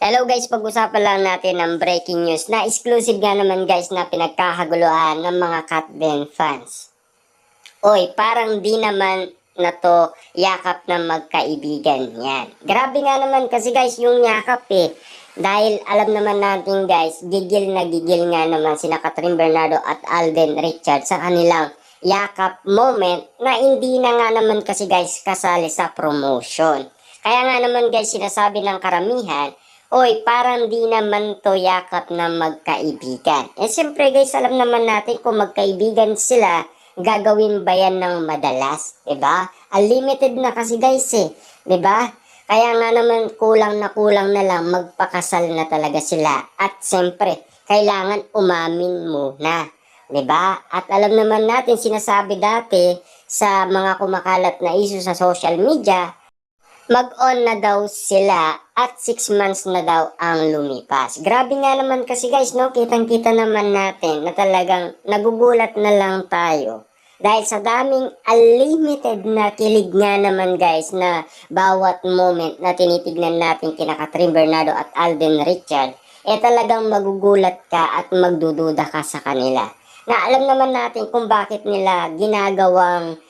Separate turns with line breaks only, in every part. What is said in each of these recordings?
Hello guys, pag-usapan lang natin ng breaking news na exclusive nga naman guys na pinagkakaguluhan ng mga Katben fans. Oy, parang di naman na to yakap na magkaibigan yan. Grabe nga naman kasi guys yung yakap eh. Dahil alam naman natin guys, gigil na gigil nga naman sina Catherine Bernardo at Alden Richards sa kanilang yakap moment na hindi na nga naman kasi guys kasali sa promotion. Kaya nga naman guys sinasabi ng karamihan, oy, parang di naman to yakap na magkaibigan. Eh, siyempre guys, alam naman natin kung magkaibigan sila, gagawin ba yan ng madalas? Diba? Unlimited na kasi guys eh. Diba? Kaya nga naman kulang na lang magpakasal na talaga sila. At siyempre, kailangan umamin muna. Diba? At alam naman natin, sinasabi dati sa mga kumakalat na issue sa social media, mag-on na daw sila at 6 months na daw ang lumipas. Grabe nga naman kasi guys, no? Kitang-kita naman natin na talagang nagugulat na lang tayo. Dahil sa daming unlimited na kilig nga naman guys na bawat moment na tinitignan natin kina Catherine Bernardo at Alden Richard, eh talagang magugulat ka at magdududa ka sa kanila. Na alam naman natin kung bakit nila ginagawang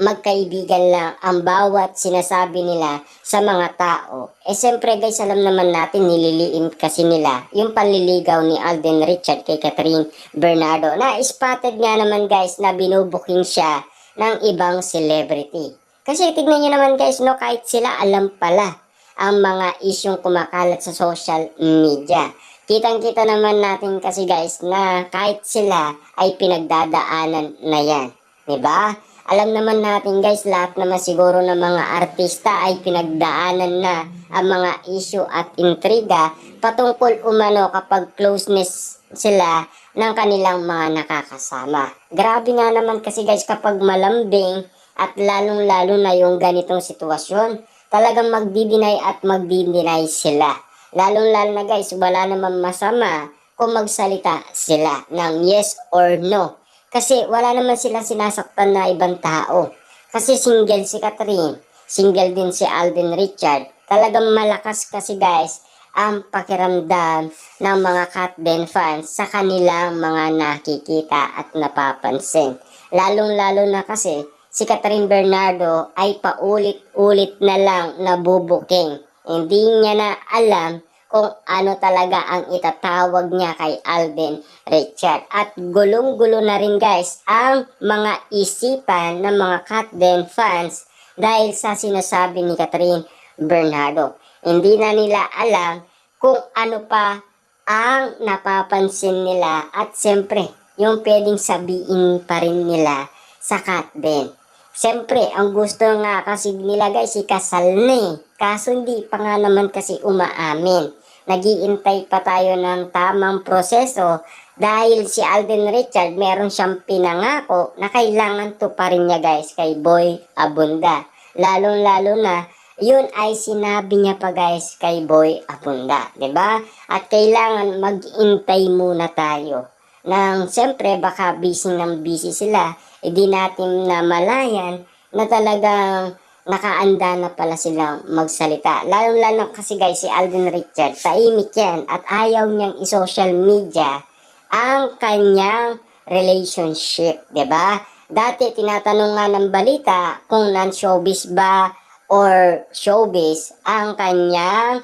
magkaibigan lang ang bawat sinasabi nila sa mga tao. Eh siyempre guys, alam naman natin nililiim kasi nila yung panliligaw ni Alden Richard kay Catherine Bernardo na spotted nga naman guys na binubuking siya ng ibang celebrity. Kasi tignan nyo naman guys, no, kahit sila alam pala ang mga isyong kumakalat sa social media. Kitang-kita naman natin kasi guys na kahit sila ay pinagdadaanan na yan. Diba? Alam naman natin guys, lahat naman siguro ng mga artista ay pinagdaanan na ang mga issue at intriga patungkol umano kapag closeness sila ng kanilang mga nakakasama. Grabe nga naman kasi guys kapag malambing at lalong-lalo na yung ganitong sitwasyon, talagang magdi-deny at magdi-deny sila. Lalong-lalo na guys, wala naman masama kung magsalita sila ng yes or no. Kasi wala naman silang sinasaktan na ibang tao. Kasi single si Catherine, single din si Alden Richard. Talagang malakas kasi guys ang pakiramdam ng mga Katben fans sa kanilang mga nakikita at napapansin. Lalong-lalo na kasi si Catherine Bernardo ay paulit-ulit na lang nabubuking. Hindi niya na alam kung ano talaga ang itatawag niya kay Alden Richard. At gulong-gulo na rin guys ang mga isipan ng mga Katben fans dahil sa sinasabi ni Catherine Bernardo. Hindi na nila alam kung ano pa ang napapansin nila at siyempre yung pwedeng sabihin pa rin nila sa Katben. Siyempre, ang gusto nga kasi nila guys, ikasal na eh. Kaso hindi pa nga naman kasi umaamin. Nagiintay pa tayo ng tamang proseso dahil si Alden Richard meron siyang pinangako na kailangan tuparin niya guys kay Boy Abunda. Lalong-lalo na yun ay sinabi niya pa guys kay Boy Abunda, 'di ba? At kailangan mag-intay muna tayo. Nang siyempre baka busy ng busy sila, hindi natin namalayan na talagang nakaanda na pala silang magsalita. Lalo-lalo kasi guys si Alden Richard, tahimik yan at ayaw niyang i-social media ang kanyang relationship, 'di ba? Dati tinatanong nga ng balita kung non-showbiz ba or showbiz ang kanyang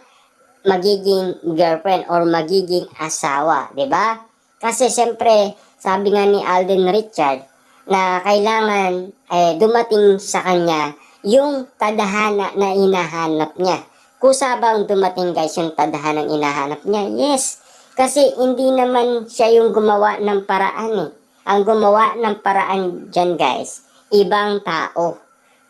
magiging girlfriend or magiging asawa, 'di ba? Kasi siyempre, sabi nga ni Alden Richard na kailangan dumating sa kanya yung tadhana na hinahanap niya. Kusa bang dumating guys yung tadhana na hinahanap niya? Yes. Kasi hindi naman siya yung gumawa ng paraan eh. Ang gumawa ng paraan dyan guys, ibang tao.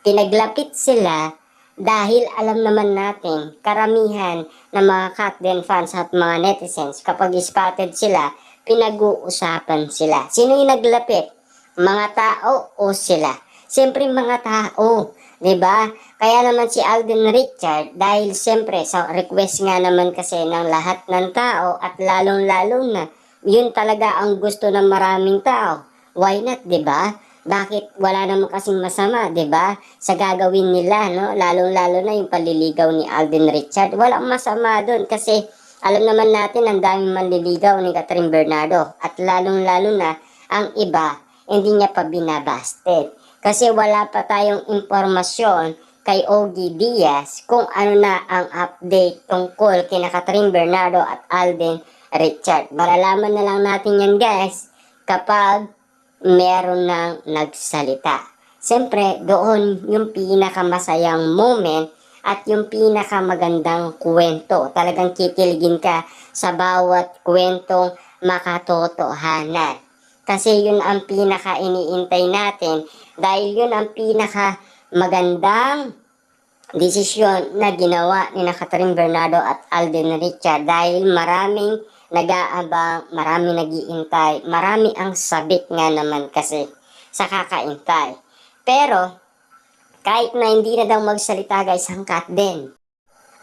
Pinaglapit sila dahil alam naman natin, karamihan ng mga Katben fans at mga netizens, kapag spotted sila, pinag-uusapan sila. Sino yung naglapit? Mga tao o sila? Siyempre mga tao, 'di ba? Kaya naman si Alden Richard dahil siyempre sa request nga naman kasi ng lahat ng tao at lalong-lalo na yun talaga ang gusto ng maraming tao. Why not, 'di ba? Bakit wala naman kasing masama, 'di ba? Sa gagawin nila, no? Lalong-lalo na yung paliligaw ni Alden Richard. Walang masama doon kasi alam naman natin ang daming manliligaw ni Catherine Bernardo at lalong-lalo na ang iba hindi niya pa binabasted. Kasi wala pa tayong impormasyon kay Ogie Diaz kung ano na ang update tungkol kina Catherine Bernardo at Alden Richard. Malalaman na lang natin yan guys kapag meron nang nagsalita. Siyempre, doon yung pinakamasayang moment at yung pinakamagandang kwento. Talagang kikiligin ka sa bawat kwentong makatotohanan. Kasi yun ang pinaka iniintay natin dahil yun ang pinaka magandang desisyon na ginawa ni Catherine Bernardo at Alden Richard dahil maraming nag-aabang, marami nag-iintay, marami ang sabik nga naman kasi sa kakaintay. Pero, kahit na hindi na daw magsalita guys, hangkat din.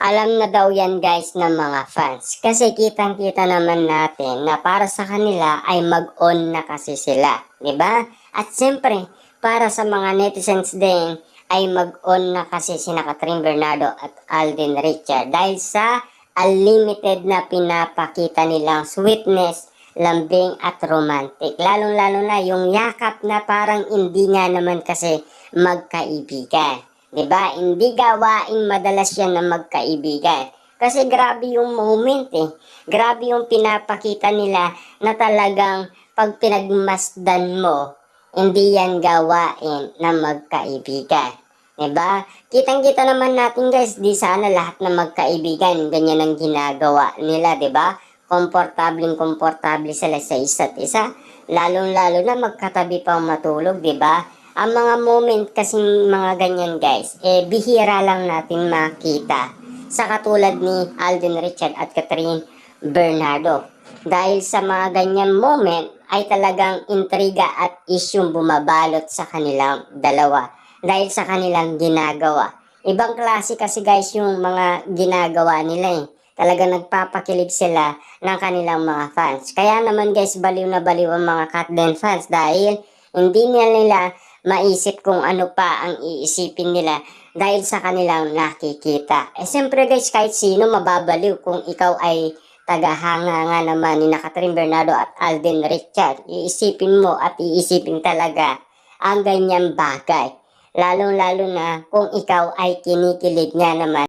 Alam na daw yan guys ng mga fans. Kasi kitang-kita naman natin na para sa kanila ay mag-on na kasi sila. 'Di ba? At siyempre, para sa mga netizens din ay mag-on na kasi sina Catherine Bernardo at Alden Richard dahil sa unlimited na pinapakita nilang sweetness, lambing at romantic. Lalong-lalo na yung yakap na parang hindi nga naman kasi magkaibigan. 'Di ba? Hindi gawain madalas yan na magkaibigan. Kasi grabe yung moment eh. Grabe yung pinapakita nila na talagang pag pinagmasdan mo, hindi yan gawain na magkaibigan. 'Di ba? Kitang-kita naman natin guys, di sana lahat na magkaibigan, ganyan ang ginagawa nila, 'di ba? Komportable sila sa isa't isa. Lalong-lalo na magkatabi pang matulog, 'di ba? Ang mga moment kasing mga ganyan guys, bihira lang natin makita. Sa katulad ni Alden Richard at Catherine Bernardo. Dahil sa mga ganyan moment ay talagang intriga at isyong bumabalot sa kanilang dalawa. Dahil sa kanilang ginagawa. Ibang klase kasi guys yung mga ginagawa nila eh. Talagang nagpapakilig sila ng kanilang mga fans. Kaya naman guys, baliw na baliw ang mga Katden fans dahil hindi nila maisip kung ano pa ang iisipin nila dahil sa kanilang nakikita. Siyempre guys, kahit sino mababaliw kung ikaw ay tagahanga nga naman ni Catherine Bernardo at Alden Richard. Iisipin mo at iisipin talaga ang ganyang bagay. Lalong-lalo na kung ikaw ay kinikilig nga naman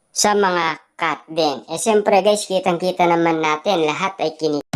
sa mga cat din. Siyempre guys, kitang-kita naman natin lahat ay kinikilig.